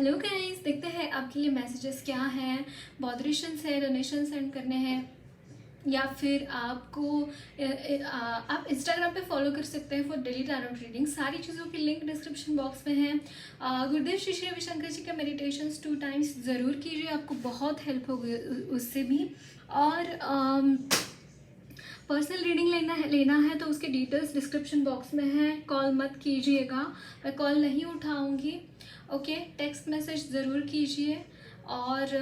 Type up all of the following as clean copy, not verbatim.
Hello guys, देखते हैं आपके लिए मैसेजेस क्या हैं। मॉडरेशंस है, डोनेशन सेंड करने हैं या फिर आपको आप इंस्टाग्राम पे फॉलो कर सकते हैं फॉर डेली टैरोट रीडिंग। सारी चीज़ों की लिंक डिस्क्रिप्शन बॉक्स में है। गुरुदेव श्री श्री रविशंकर जी का मेडिटेशंस 2 टाइम्स ज़रूर कीजिए, आपको बहुत हेल्प होगी उससे भी। और पर्सनल रीडिंग लेना है तो उसके डिटेल्स डिस्क्रिप्शन बॉक्स में है। कॉल मत कीजिएगा, मैं कॉल नहीं उठाऊंगी। ओके, टेक्स्ट मैसेज ज़रूर कीजिए। और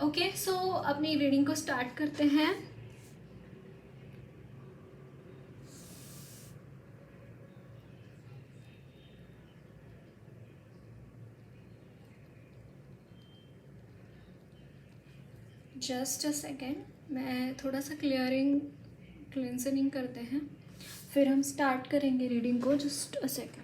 ओके, सो अपनी रीडिंग को स्टार्ट करते हैं। जस्ट अ सेकेंड, मैं थोड़ा सा क्लिनजनिंग करते हैं, फिर हम स्टार्ट करेंगे रीडिंग को। Just a second.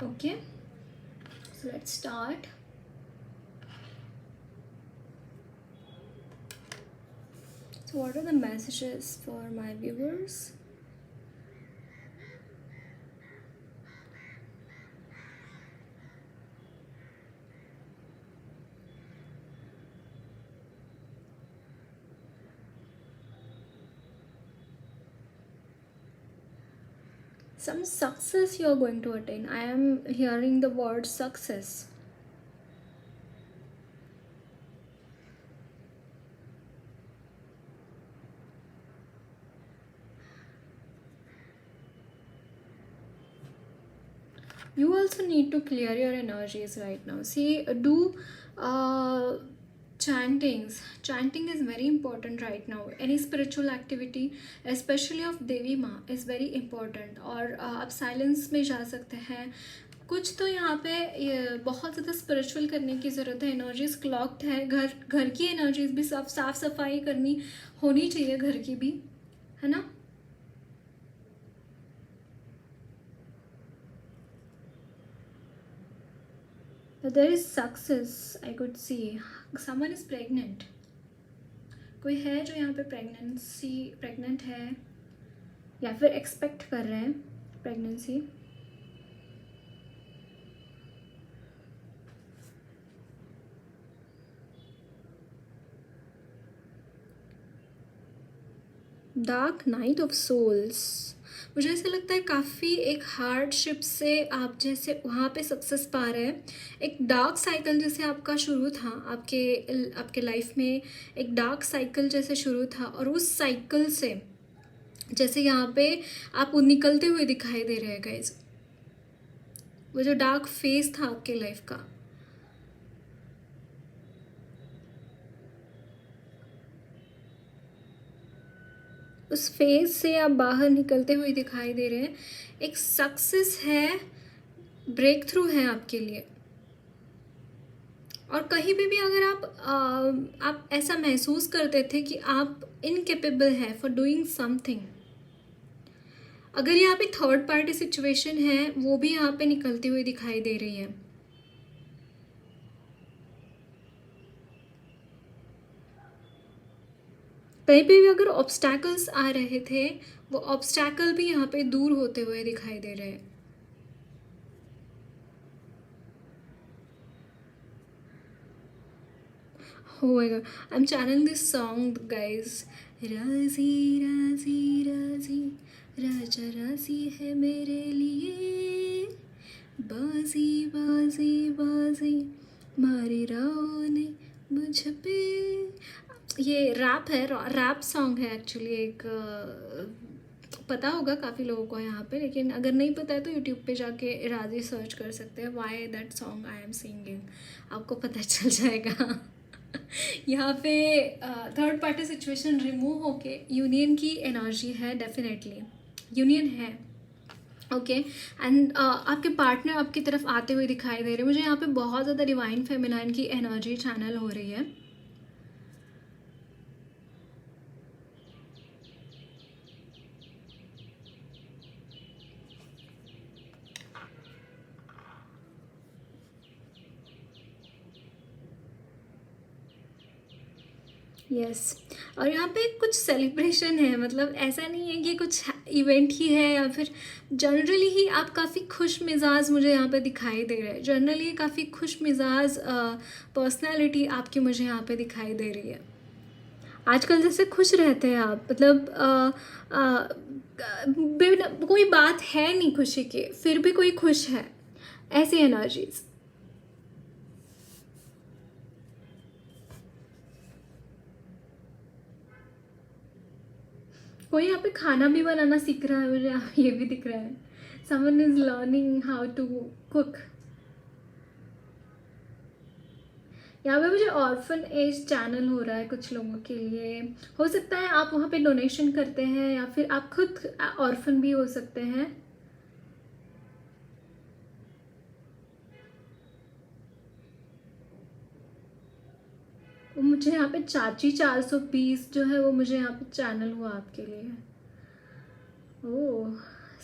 Okay, so let's start. So what are the messages for my viewers? Some success you are going to attain. I am hearing the word success. You also need to clear your energies right now. See, do chantings. Chanting is very important right now. Any spiritual activity, especially of Devi माँ, is very important. और आप silence में जा सकते हैं। कुछ तो यहाँ पे बहुत ज़्यादा स्पिरिचुअल करने की ज़रूरत है। एनर्जीज क्लॉक्ड है। घर की एनर्जीज भी साफ सफाई करनी होनी चाहिए, घर की भी, है ना। There is success I could see. Someone is pregnant. कोई है जो यहाँ पे प्रेग्नेंट है या फिर एक्सपेक्ट कर रहे हैं pregnancy. Dark night of souls. मुझे ऐसा लगता है काफ़ी एक हार्डशिप से आप जैसे वहाँ पे सक्सेस पा रहे हैं। एक डार्क साइकिल जैसे आपका शुरू था, आपके लाइफ में एक डार्क साइकिल जैसे शुरू था, और उस साइकिल से जैसे यहाँ पे आप निकलते हुए दिखाई दे रहे हैं गाइस। वो जो डार्क फेज था आपके लाइफ का, उस फेज से आप बाहर निकलते हुए दिखाई दे रहे हैं। एक सक्सेस है, ब्रेक थ्रू है आपके लिए। और कहीं पे भी अगर आप ऐसा महसूस करते थे कि आप इनकेपेबल है फॉर डूइंग समथिंग, अगर यहाँ पे थर्ड पार्टी सिचुएशन है, वो भी यहाँ पे निकलती हुई दिखाई दे रही है। कहीं पे भी अगर ऑब्स्टैकल्स आ रहे थे, वो ऑब्स्टैकल भी यहाँ पे दूर होते हुए दिखाई दे रहे हैं। Oh my god, I'm channeling this song, guys. राजी राजी राजी राजा राजी है मेरे लिए, बाजी बाजी बाजी मारी राव ने मुझ पे। ये रैप है, रैप सॉन्ग है एक्चुअली। एक पता होगा काफ़ी लोगों को यहाँ पे, लेकिन अगर नहीं पता है तो यूट्यूब पे जाके राजी सर्च कर सकते हैं, why that song I am singing, आपको पता चल जाएगा। यहाँ पे थर्ड पार्टी सिचुएशन रिमूव होके यूनियन की एनर्जी है, डेफिनेटली यूनियन है। ओके एंड आपके पार्टनर आपकी तरफ आते हुए दिखाई दे रहे हैं। मुझे यहाँ पे बहुत ज़्यादा डिवाइन फेमिनाइन की एनर्जी चैनल हो रही है। यस और यहाँ पे कुछ सेलिब्रेशन है, मतलब ऐसा नहीं है कि कुछ इवेंट ही है या फिर जनरली ही आप काफ़ी खुश मिजाज मुझे यहाँ पे दिखाई दे रहे हैं। जनरली काफ़ी खुश मिजाज पर्सनालिटी आपकी मुझे यहाँ पे दिखाई दे रही है। आजकल जैसे खुश रहते हैं आप, मतलब कोई बात है नहीं खुशी की, फिर भी कोई खुश है, ऐसी एनर्जीज। कोई यहाँ पे खाना भी बनाना सीख रहा है, मुझे यहाँ ये भी दिख रहा है। Someone is learning how to cook. यहाँ पे मुझे ऑर्फन एज चैनल हो रहा है कुछ लोगों के लिए। हो सकता है आप वहाँ पे डोनेशन करते हैं या फिर आप खुद ऑर्फन भी हो सकते हैं। वो मुझे यहाँ पे चाची 420 जो है वो मुझे यहाँ पे चैनल हुआ आपके लिए। ओह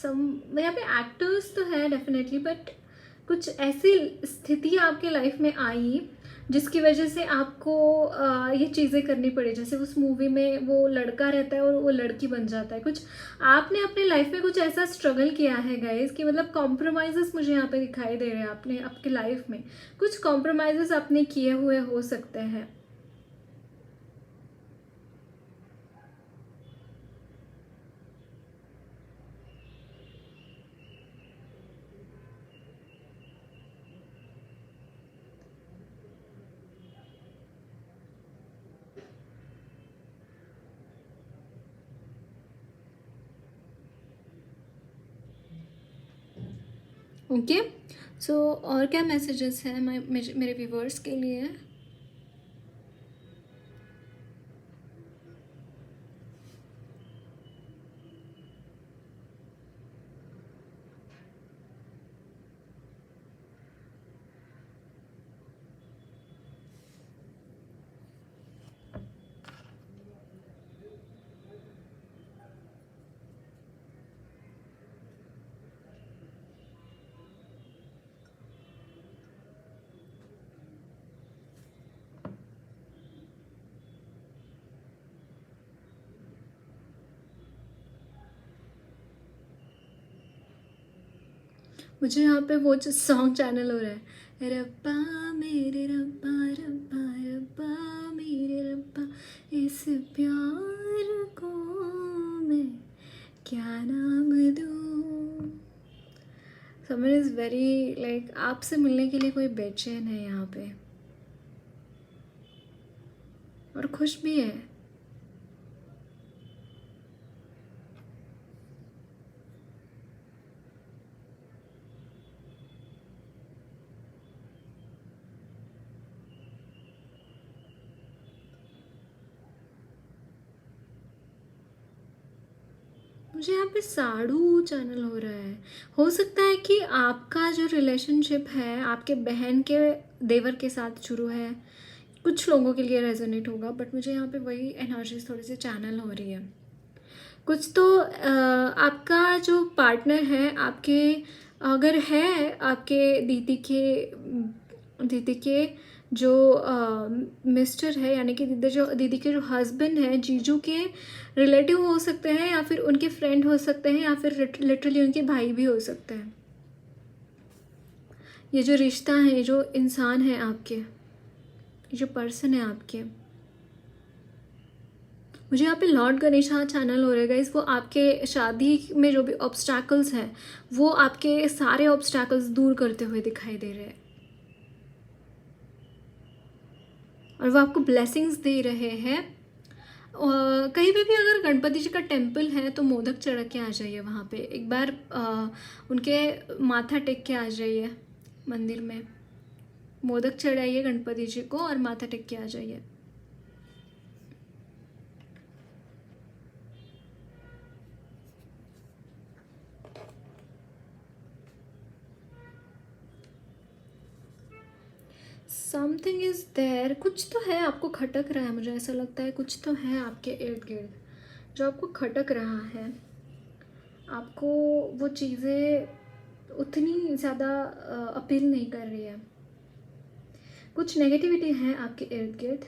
सम यहाँ पे एक्टर्स तो है डेफिनेटली, बट कुछ ऐसी स्थिति आपके लाइफ में आई जिसकी वजह से आपको ये चीज़ें करनी पड़ी। जैसे उस मूवी में वो लड़का रहता है और वो लड़की बन जाता है। कुछ आपने अपने लाइफ में कुछ ऐसा स्ट्रगल किया है गाइस कि मतलब कॉम्प्रोमाइज़ेस मुझे यहाँ पे दिखाई दे रहे हैं। आपने आपके लाइफ में कुछ कॉम्प्रोमाइज़ेस आपने किए हुए हो सकते हैं। ओके सो और क्या मैसेजेस हैं मेरे व्यूवर्स के लिए? मुझे यहाँ पे वो जो सॉन्ग चैनल हो रहा है, रब्बा मेरे रब्बा रब्बा रब्बा मेरे रब्बा, इस प्यार को मैं क्या नाम दूँ। समवन इज़ वेरी लाइक आपसे मिलने के लिए कोई बेचैन है यहाँ पे और खुश भी है। मुझे यहाँ पे साड़ू चैनल हो रहा है। हो सकता है कि आपका जो रिलेशनशिप है आपके बहन के देवर के साथ शुरू है। कुछ लोगों के लिए रेजोनेट होगा, बट मुझे यहाँ पे वही एनर्जीज थोड़ी सी चैनल हो रही है। कुछ तो आपका जो पार्टनर है आपके, अगर है आपके दीदी के जो मिस्टर है, यानी कि दीदी के जो हस्बैंड है, जीजू के रिलेटिव हो सकते हैं या फिर उनके फ्रेंड हो सकते हैं या फिर लिटरली उनके भाई भी हो सकते हैं। ये जो रिश्ता है, जो इंसान है आपके, ये जो पर्सन है आपके, मुझे यहाँ पे लॉर्ड गणेशा चैनल हो रहेगा। इस वो आपके शादी में जो भी ऑब्स्टैकल्स हैं वो आपके सारे ऑब्स्टैकल्स दूर करते हुए दिखाई दे रहे हैं और वो आपको ब्लेसिंग्स दे रहे हैं। कहीं पे भी अगर गणपति जी का टेम्पल है तो मोदक चढ़ा के आ जाइए वहाँ पे एक बार, उनके माथा टेक के आ जाइए मंदिर में, मोदक चढ़ाइए गणपति जी को और माथा टेक के आ जाइए। समथिंग इज़ देयर, कुछ तो है आपको खटक रहा है, मुझे ऐसा लगता है कुछ तो है आपके इर्द गिर्द जो आपको खटक रहा है। आपको वो चीज़ें उतनी ज़्यादा अपील नहीं कर रही है। कुछ नेगेटिविटी है आपके इर्द गिर्द,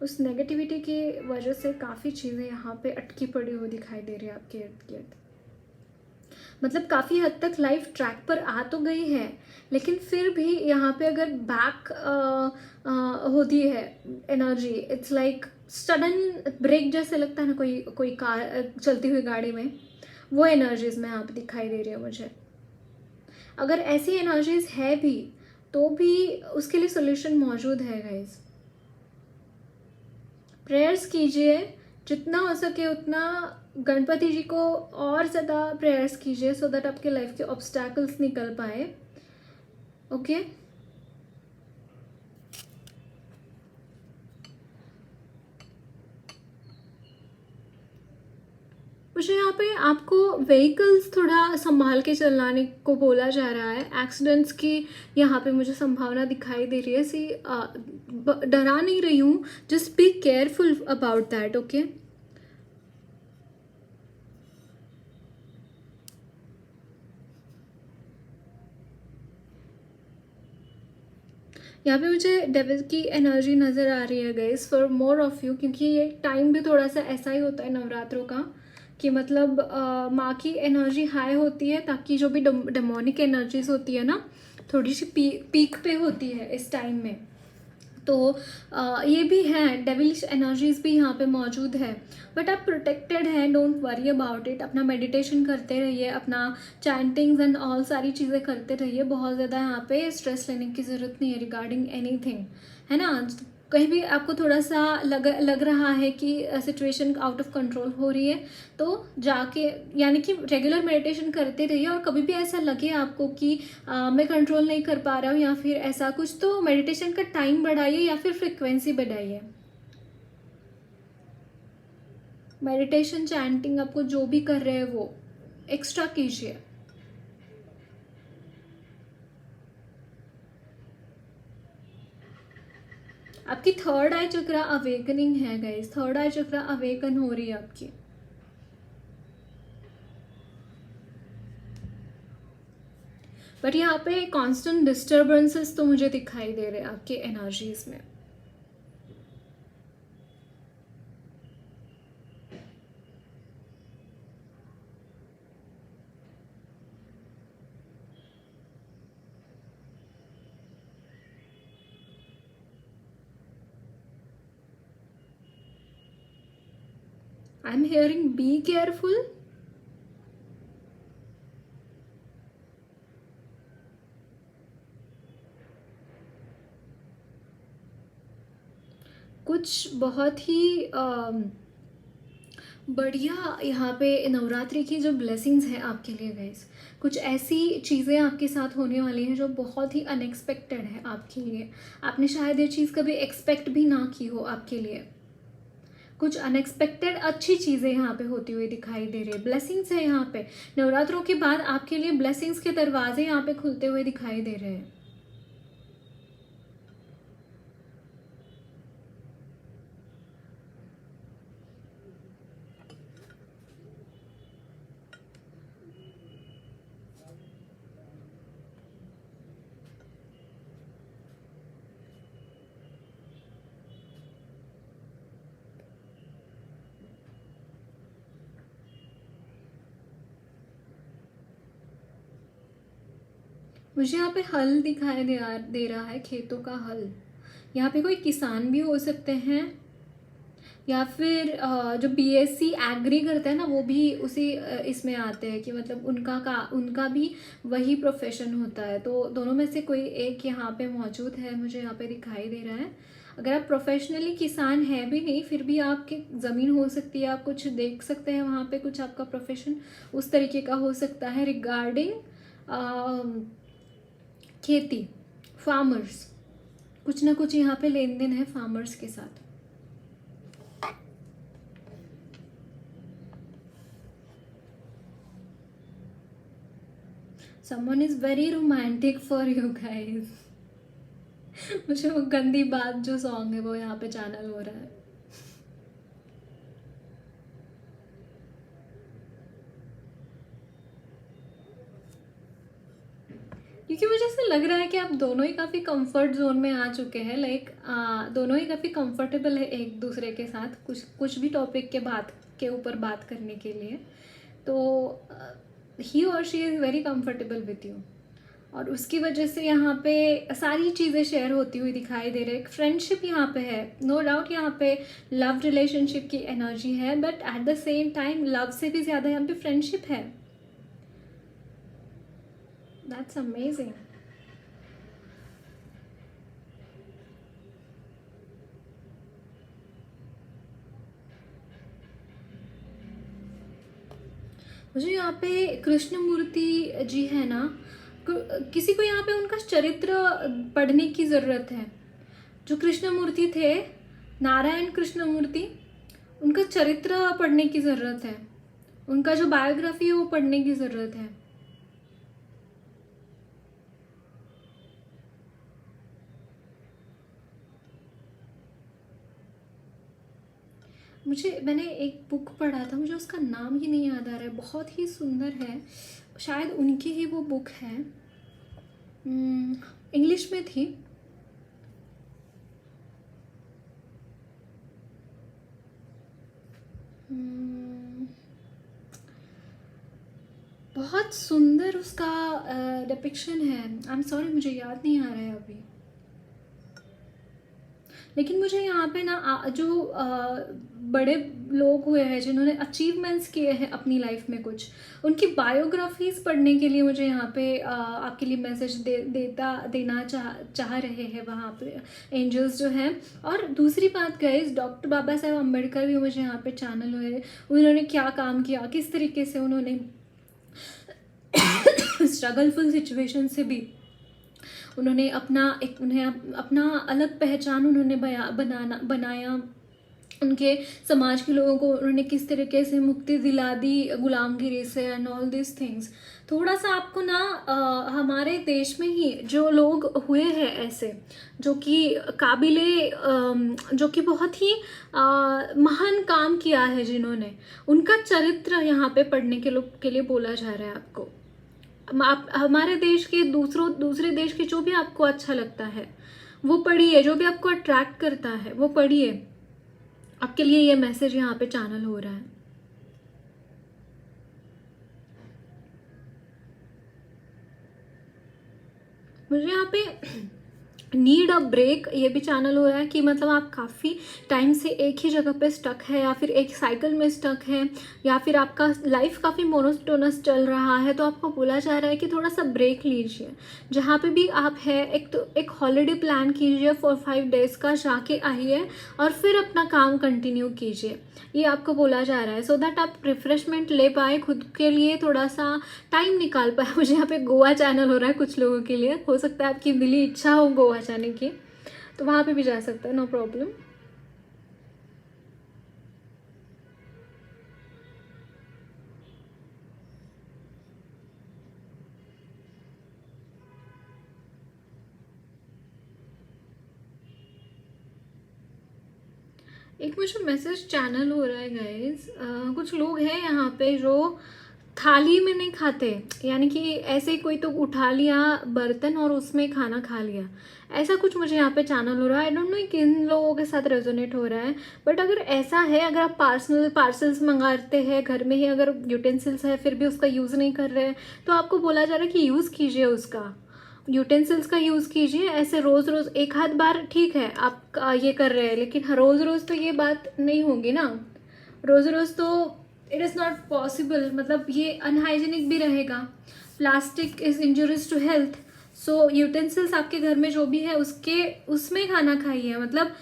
उस नेगेटिविटी की वजह से काफ़ी चीज़ें यहाँ पे अटकी पड़ी हुई दिखाई दे रही है आपके इर्द गिर्द। मतलब काफ़ी हद तक लाइफ ट्रैक पर आ तो गई है, लेकिन फिर भी यहाँ पे अगर बैक होती है energy, it's like sudden brake जैसे लगता है ना कोई कोई कार चलती हुई गाड़ी में, वो एनर्जीज में यहाँ पे दिखाई दे रही है मुझे। अगर ऐसी एनर्जीज है भी तो भी उसके लिए सोल्यूशन मौजूद है गाइज। प्रेयर्स कीजिए जितना हो सके उतना, गणपति जी को और ज़्यादा प्रेयर्स कीजिए सो दैट आपके लाइफ के ऑब्स्टैकल्स निकल पाए। ओके मुझे यहाँ पे आपको व्हीकल्स थोड़ा संभाल के चलाने को बोला जा रहा है। एक्सीडेंट्स की यहाँ पे मुझे संभावना दिखाई दे रही है। सी डरा नहीं रही हूँ, just be careful about that. Okay यहाँ पे मुझे डेविल की एनर्जी नज़र आ रही है guys for more of you, क्योंकि ये टाइम भी थोड़ा सा ऐसा ही होता है नवरात्रों का कि मतलब माँ की एनर्जी हाई होती है, ताकि जो भी डेमोनिक एनर्जीज होती है ना थोड़ी सी पीक पे होती है इस टाइम में। तो ये भी है, डेविलिश एनर्जीज भी यहाँ पे मौजूद है, बट आप प्रोटेक्टेड हैं, डोंट वरी अबाउट इट। अपना मेडिटेशन करते रहिए, अपना चैंटिंग्स एंड ऑल सारी चीज़ें करते रहिए। बहुत ज़्यादा यहाँ पे स्ट्रेस लेने की ज़रूरत नहीं है रिगार्डिंग एनीथिंग, है ना। कहीं भी आपको थोड़ा सा लग रहा है कि सिचुएशन आउट ऑफ कंट्रोल हो रही है तो जाके यानी कि रेगुलर मेडिटेशन करते रहिए। और कभी भी ऐसा लगे आपको कि मैं कंट्रोल नहीं कर पा रहा हूँ या फिर ऐसा कुछ, तो मेडिटेशन का टाइम बढ़ाइए या फिर फ्रिक्वेंसी बढ़ाइए। मेडिटेशन चैंटिंग आपको जो भी कर रहे हैं वो एक्स्ट्रा कीजिए। आपकी थर्ड आई चक्रा अवेकनिंग है गाइस, थर्ड आई चक्रा अवेकन हो रही है आपकी। बट यहाँ पे कांस्टेंट डिस्टर्बेंसेस तो मुझे दिखाई दे रहे हैं आपके एनर्जीज में। I am hearing be careful. कुछ बहुत ही बढ़िया यहाँ पे नवरात्रि की जो ब्लेसिंग्स हैं आपके लिए गाइस, कुछ ऐसी चीज़ें आपके साथ होने वाली हैं जो बहुत ही अनएक्सपेक्टेड है आपके लिए। आपने शायद ये चीज़ कभी एक्सपेक्ट भी ना की हो आपके लिए। कुछ अनएक्सपेक्टेड अच्छी चीज़ें यहाँ पे होती हुई दिखाई दे रही है। ब्लेसिंग्स है यहाँ पे, नवरात्रों के बाद आपके लिए ब्लेसिंग्स के दरवाजे यहाँ पे खुलते हुए दिखाई दे रहे हैं। मुझे यहाँ पे हल दिखाई दे रहा है, खेतों का हल। यहाँ पे कोई किसान भी हो सकते हैं, या फिर जो बीएससी एग्री करते हैं ना, वो भी उसी इसमें आते हैं कि मतलब उनका भी वही प्रोफेशन होता है। तो दोनों में से कोई एक यहाँ पे मौजूद है, मुझे यहाँ पे दिखाई दे रहा है। अगर आप प्रोफेशनली किसान है भी नहीं, फिर भी आपकी ज़मीन हो सकती है, आप कुछ देख सकते हैं वहाँ पे, कुछ आपका प्रोफेशन उस तरीके का हो सकता है रिगार्डिंग खेती, फार्मर्स। कुछ ना कुछ यहाँ पे लेन देन है फार्मर्स के साथ। Someone is very romantic for you guys. मुझे वो गंदी बात जो सॉन्ग है वो यहाँ पे चैनल हो रहा है। क्योंकि मुझे ऐसा लग रहा है कि आप दोनों ही काफ़ी कंफर्ट जोन में आ चुके हैं, लाइक दोनों ही काफ़ी कंफर्टेबल है एक दूसरे के साथ, कुछ भी टॉपिक के ऊपर बात करने के लिए। तो ही और she is very comfortable with you, और उसकी वजह से यहाँ पे सारी चीज़ें शेयर होती हुई दिखाई दे रही है। एक फ्रेंडशिप यहाँ पे है, नो डाउट यहाँ पे लव रिलेशनशिप की एनर्जी है, but at the same time love से भी ज़्यादा यहाँ पे फ्रेंडशिप है। That's amazing. मुझे यहाँ पे कृष्णमूर्ति जी है ना, किसी को यहाँ पे उनका चरित्र पढ़ने की ज़रूरत है। जो कृष्णमूर्ति थे, नारायण कृष्णमूर्ति, उनका चरित्र पढ़ने की ज़रूरत है, उनका जो बायोग्राफी है वो पढ़ने की ज़रूरत है। मैंने एक बुक पढ़ा था, मुझे उसका नाम ही नहीं याद आ रहा है, बहुत ही सुंदर है, शायद उनकी ही वो बुक है, इंग्लिश में थी। बहुत सुंदर उसका डिपिक्शन है। आई एम सॉरी, मुझे याद नहीं आ रहा है अभी, लेकिन मुझे यहाँ पे ना जो बड़े लोग हुए हैं जिन्होंने अचीवमेंट्स किए हैं अपनी लाइफ में, कुछ उनकी बायोग्राफीज पढ़ने के लिए मुझे यहाँ पे आपके लिए मैसेज देना चाह रहे हैं वहाँ पे एंजल्स जो हैं। और दूसरी बात गाइस, डॉक्टर बाबा साहेब अम्बेडकर भी मुझे यहाँ पे चैनल हुए, उन्होंने क्या काम किया, किस तरीके से उन्होंने स्ट्रगलफुल सिचुएशन से भी उन्हें अपना अलग पहचान उन्होंने बनाया। उनके समाज के लोगों को उन्होंने किस तरीके से मुक्ति दिला दी गुलामगिरी से, एंड ऑल दिस थिंग्स। थोड़ा सा आपको ना हमारे देश में ही जो लोग हुए हैं ऐसे, जो कि बहुत ही महान काम किया है जिन्होंने, उनका चरित्र यहाँ पे पढ़ने के लिए बोला जा रहा है आपको। आप हमारे देश के दूसरे देश के जो भी आपको अच्छा लगता है वो पढ़िए, जो भी आपको अट्रैक्ट करता है वो पढ़िए। आपके लिए ये मैसेज यहाँ पे चैनल हो रहा है। मुझे यहाँ पे नीड अ ब्रेक ये भी चैनल हो रहा है कि मतलब आप काफ़ी टाइम से एक ही जगह पे स्टक है, या फिर एक साइकिल में स्टक है, या फिर आपका लाइफ काफ़ी मोनोटोनस चल रहा है, तो आपको बोला जा रहा है कि थोड़ा सा ब्रेक लीजिए। जहाँ पे भी आप है एक हॉलीडे प्लान कीजिए 4-5 डेज़ का, जाके आइए और फिर अपना काम कंटिन्यू कीजिए, ये आपको बोला जा रहा है, सो दैट आप रिफ्रेशमेंट ले पाए, खुद के लिए थोड़ा सा टाइम निकाल पाए। मुझे यहाँ पे गोवा चैनल हो रहा है कुछ लोगों के लिए, हो सकता है आपकी दिली इच्छा हो गोवा जाने की, तो वहाँ पे भी जा सकता है, नो प्रॉब्लम। एक मुझे मैसेज चैनल हो रहा है गाइज, कुछ लोग हैं यहाँ पे जो थाली में नहीं खाते, यानी कि ऐसे कोई तो उठा लिया बर्तन और उसमें खाना खा लिया, ऐसा कुछ मुझे यहाँ पे चैनल हो रहा है। आई डोंट नो किन लोगों के साथ रेजोनेट हो रहा है, बट अगर ऐसा है, अगर आप पार्सल्स मंगाते हैं घर में ही, अगर यूटेंसिल्स है फिर भी उसका यूज़ नहीं कर रहे हैं, तो आपको बोला जा रहा है कि यूज़ कीजिए उसका, यूटेंसिल्स का यूज़ कीजिए। ऐसे रोज़ रोज़ एक आध बार ठीक है आप ये कर रहे हैं, लेकिन रोज़ रोज़ तो ये बात नहीं होगी ना। रोज़ रोज़ तो इट इज़ नॉट पॉसिबल, मतलब ये अनहाइजीनिक भी रहेगा। Plastic is injurious to health. So utensils आपके घर में जो भी है उसमें खाना खाइए, मतलब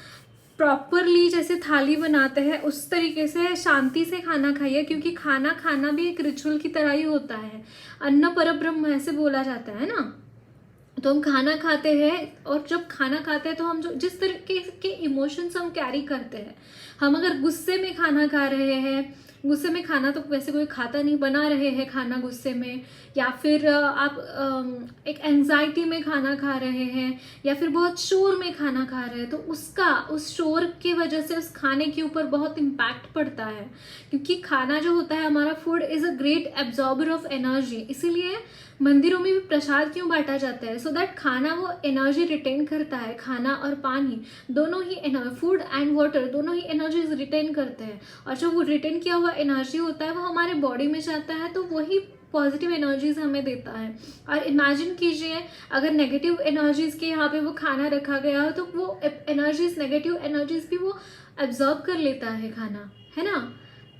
प्रॉपरली जैसे थाली बनाते हैं उस तरीके से शांति से खाना खाइए, क्योंकि खाना खाना भी एक रिचुअल की तरह ही होता है। अन्न परब्रह्म ऐसे बोला जाता है ना। तो हम खाना खाते हैं, और जब खाना खाते हैं तो हम जो जिस तरीके के इमोशंस हम कैरी करते हैं, हम अगर गुस्से में खाना खा रहे हैं, गुस्से में खाना तो वैसे कोई खाता नहीं, बना रहे हैं खाना गुस्से में, या फिर आप एक एंजाइटी में खाना खा रहे हैं, या फिर बहुत शोर में खाना खा रहे हैं, तो उस शोर की वजह से उस खाने के ऊपर बहुत इम्पैक्ट पड़ता है। क्योंकि खाना जो होता है हमारा, food is a great absorber of energy. इसीलिए मंदिरों में भी प्रसाद क्यों बांटा जाता है? सो दैट खाना वो एनर्जी रिटेन करता है। खाना और पानी दोनों ही फूड एंड वाटर दोनों ही एनर्जीज रिटेन करते हैं, और जो वो रिटेन किया हुआ एनर्जी होता है वो हमारे बॉडी में जाता है, तो वही पॉजिटिव एनर्जीज हमें देता है। और इमेजिन कीजिए अगर नेगेटिव एनर्जीज के यहाँ पे वो खाना रखा गया हो, तो वो एनर्जीज, नेगेटिव एनर्जीज भी वो एब्जॉर्ब कर लेता है खाना, है ना।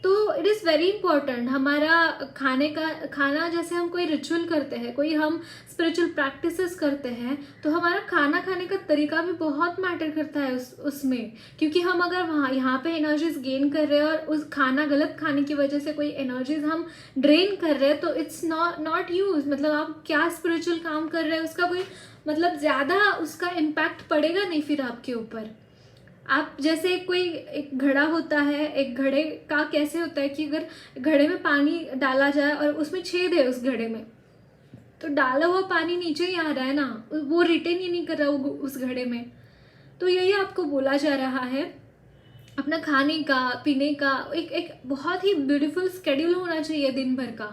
तो इट इज़ वेरी इंपॉर्टेंट हमारा खाना जैसे हम कोई रिचुअल करते हैं, कोई हम स्पिरिचुअल प्रैक्टिसेस करते हैं, तो हमारा खाना खाने का तरीका भी बहुत मैटर करता है उसमें। क्योंकि हम अगर यहाँ पे एनर्जीज गेन कर रहे हैं और उस खाना गलत खाने की वजह से कोई एनर्जीज हम ड्रेन कर रहे हैं, तो इट्स नॉट यूज, मतलब आप क्या स्पिरिचुअल काम कर रहे हैं उसका कोई मतलब ज़्यादा उसका इम्पैक्ट पड़ेगा नहीं फिर आपके ऊपर। आप जैसे कोई एक घड़ा होता है, एक घड़े का कैसे होता है कि अगर घड़े में पानी डाला जाए और उसमें छेद है उस घड़े में, तो डाला हुआ पानी नीचे ही आ रहा है ना, वो रिटेन ही नहीं कर रहा उस घड़े में। तो यही आपको बोला जा रहा है, अपना खाने का पीने का एक बहुत ही ब्यूटीफुल स्केड्यूल होना चाहिए दिन भर का।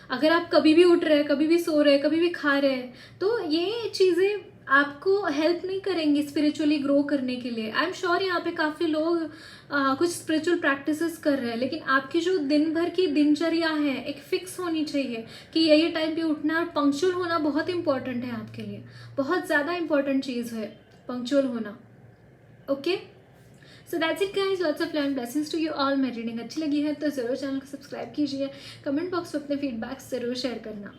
अगर आप कभी भी उठ रहे हैं, कभी भी सो रहे हैं, कभी भी खा रहे हैं, तो ये चीज़ें आपको हेल्प नहीं करेंगी स्पिरिचुअली ग्रो करने के लिए। आई एम श्योर यहाँ पे काफ़ी लोग कुछ स्पिरिचुअल प्रैक्टिसेस कर रहे हैं, लेकिन आपकी जो दिन भर की दिनचर्या है एक फिक्स होनी चाहिए कि यही टाइम पे उठना, और पंक्चुअल होना बहुत इंपॉर्टेंट है आपके लिए, बहुत ज़्यादा इंपॉर्टेंट चीज़ है पंक्चुअल होना। Okay, so that's it guys, lots of love and blessings to you all. मेरी रीडिंग अच्छी लगी है तो ज़रूर चैनल को सब्सक्राइब कीजिए, कमेंट बॉक्स में अपने फीडबैक्स ज़रूर शेयर करना।